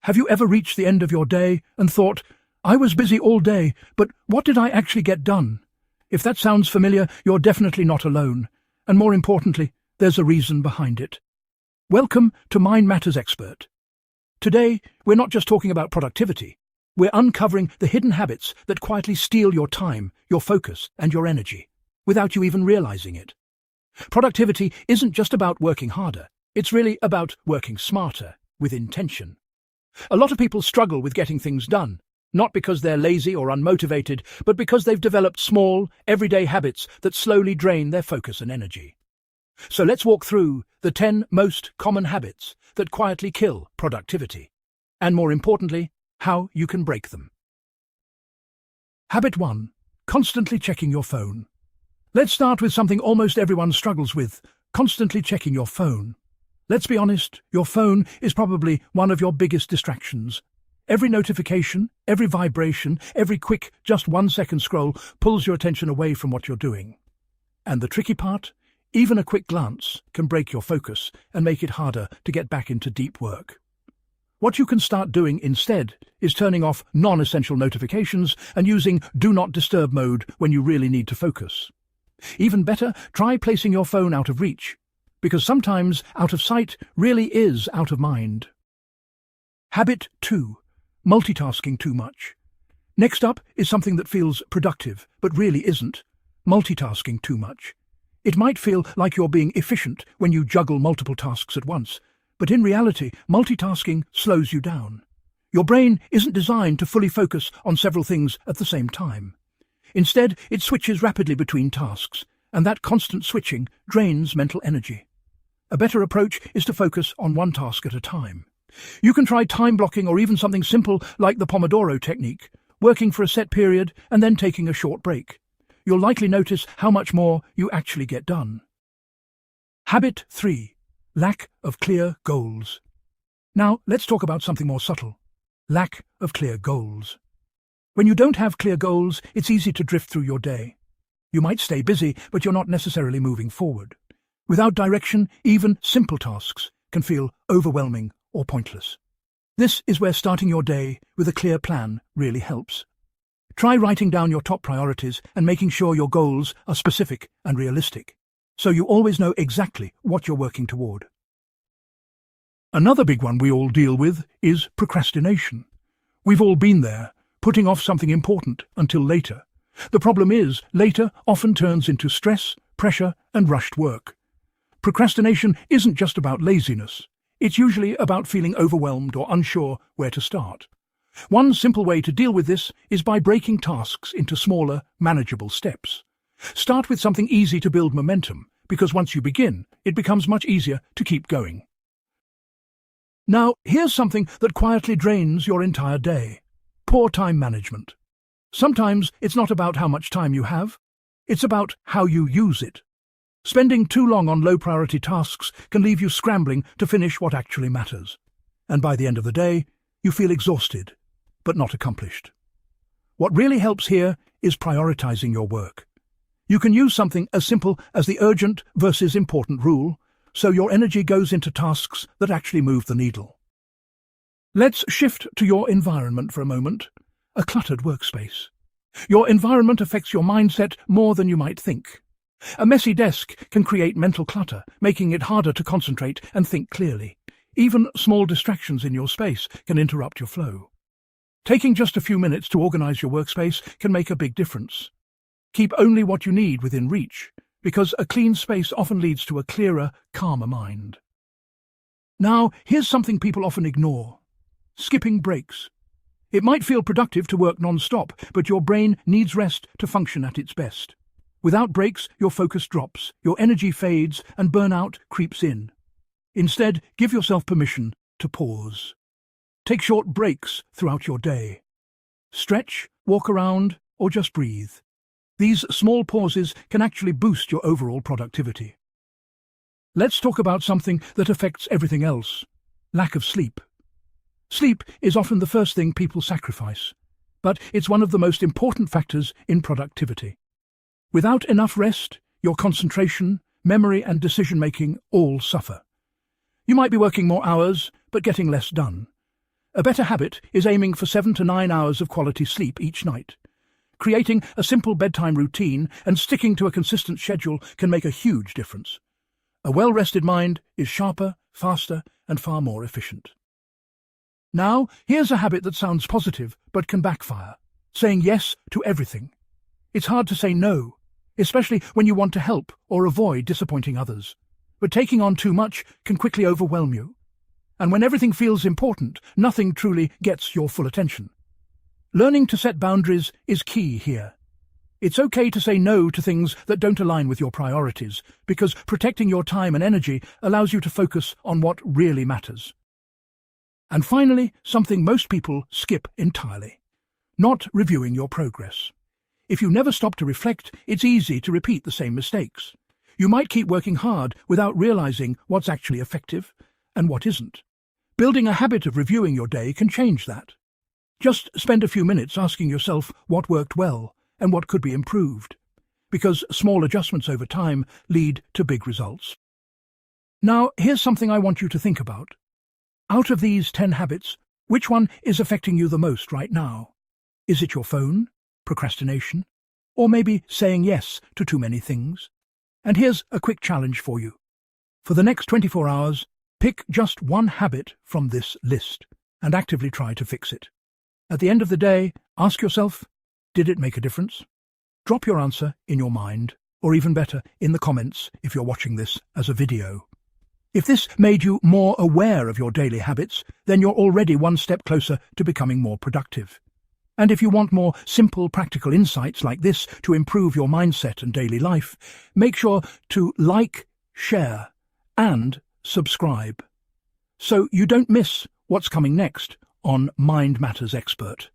Have you ever reached the end of your day and thought, I was busy all day, but what did I actually get done? If that sounds familiar, you're definitely not alone. And more importantly, there's a reason behind it. Welcome to Mind Matters Expert. Today, we're not just talking about productivity. We're uncovering the hidden habits that quietly steal your time, your focus, and your energy, without you even realizing it. Productivity isn't just about working harder. It's really about working smarter, with intention. A lot of people struggle with getting things done, not because they're lazy or unmotivated, but because they've developed small, everyday habits that slowly drain their focus and energy. So let's walk through the 10 most common habits that quietly kill productivity, and more importantly, how you can break them. Habit 1. Constantly checking your phone. Let's start with something almost everyone struggles with: constantly checking your phone. Let's be honest, your phone is probably one of your biggest distractions. Every notification, every vibration, every quick, just 1-second scroll pulls your attention away from what you're doing. And the tricky part? Even a quick glance can break your focus and make it harder to get back into deep work. What you can start doing instead is turning off non-essential notifications and using Do Not Disturb mode when you really need to focus. Even better, try placing your phone out of reach, because sometimes out of sight really is out of mind. Habit 2. Multitasking too much. Next up is something that feels productive, but really isn't: multitasking too much. It might feel like you're being efficient when you juggle multiple tasks at once, but in reality, multitasking slows you down. Your brain isn't designed to fully focus on several things at the same time. Instead, it switches rapidly between tasks, and that constant switching drains mental energy. A better approach is to focus on one task at a time. You can try time blocking or even something simple like the Pomodoro technique, working for a set period and then taking a short break. You'll likely notice how much more you actually get done. Habit 3. Lack of clear goals. Now, let's talk about something more subtle: lack of clear goals. When you don't have clear goals, it's easy to drift through your day. You might stay busy, but you're not necessarily moving forward. Without direction, even simple tasks can feel overwhelming or pointless. This is where starting your day with a clear plan really helps. Try writing down your top priorities and making sure your goals are specific and realistic, so you always know exactly what you're working toward. Another big one we all deal with is procrastination. We've all been there, putting off something important until later. The problem is, later often turns into stress, pressure, and rushed work. Procrastination isn't just about laziness. It's usually about feeling overwhelmed or unsure where to start. One simple way to deal with this is by breaking tasks into smaller, manageable steps. Start with something easy to build momentum, because once you begin, it becomes much easier to keep going. Now, here's something that quietly drains your entire day: poor time management. Sometimes it's not about how much time you have, it's about how you use it. Spending too long on low-priority tasks can leave you scrambling to finish what actually matters. And by the end of the day, you feel exhausted, but not accomplished. What really helps here is prioritizing your work. You can use something as simple as the urgent versus important rule, so your energy goes into tasks that actually move the needle. Let's shift to your environment for a moment: a cluttered workspace. Your environment affects your mindset more than you might think. A messy desk can create mental clutter, making it harder to concentrate and think clearly. Even small distractions in your space can interrupt your flow. Taking just a few minutes to organize your workspace can make a big difference. Keep only what you need within reach, because a clean space often leads to a clearer, calmer mind. Now, here's something people often ignore: skipping breaks. It might feel productive to work non-stop, but your brain needs rest to function at its best. Without breaks, your focus drops, your energy fades, and burnout creeps in. Instead, give yourself permission to pause. Take short breaks throughout your day. Stretch, walk around, or just breathe. These small pauses can actually boost your overall productivity. Let's talk about something that affects everything else: lack of sleep. Sleep is often the first thing people sacrifice, but it's one of the most important factors in productivity. Without enough rest, your concentration, memory, and decision-making all suffer. You might be working more hours, but getting less done. A better habit is aiming for 7 to 9 hours of quality sleep each night. Creating a simple bedtime routine and sticking to a consistent schedule can make a huge difference. A well-rested mind is sharper, faster, and far more efficient. Now, here's a habit that sounds positive but can backfire: saying yes to everything. It's hard to say no, especially when you want to help or avoid disappointing others. But taking on too much can quickly overwhelm you. And when everything feels important, nothing truly gets your full attention. Learning to set boundaries is key here. It's okay to say no to things that don't align with your priorities, because protecting your time and energy allows you to focus on what really matters. And finally, something most people skip entirely: not reviewing your progress. If you never stop to reflect, it's easy to repeat the same mistakes. You might keep working hard without realizing what's actually effective and what isn't. Building a habit of reviewing your day can change that. Just spend a few minutes asking yourself what worked well and what could be improved, because small adjustments over time lead to big results. Now, here's something I want you to think about. Out of these 10 habits, which one is affecting you the most right now? Is it your phone, procrastination, or maybe saying yes to too many things? And here's a quick challenge for you. For the next 24 hours, pick just one habit from this list and actively try to fix it. At the end of the day, ask yourself, did it make a difference? Drop your answer in your mind, or even better, in the comments if you're watching this as a video. If this made you more aware of your daily habits, then you're already one step closer to becoming more productive. And if you want more simple, practical insights like this to improve your mindset and daily life, make sure to like, share, and subscribe, so you don't miss what's coming next on Mind Matters Expert.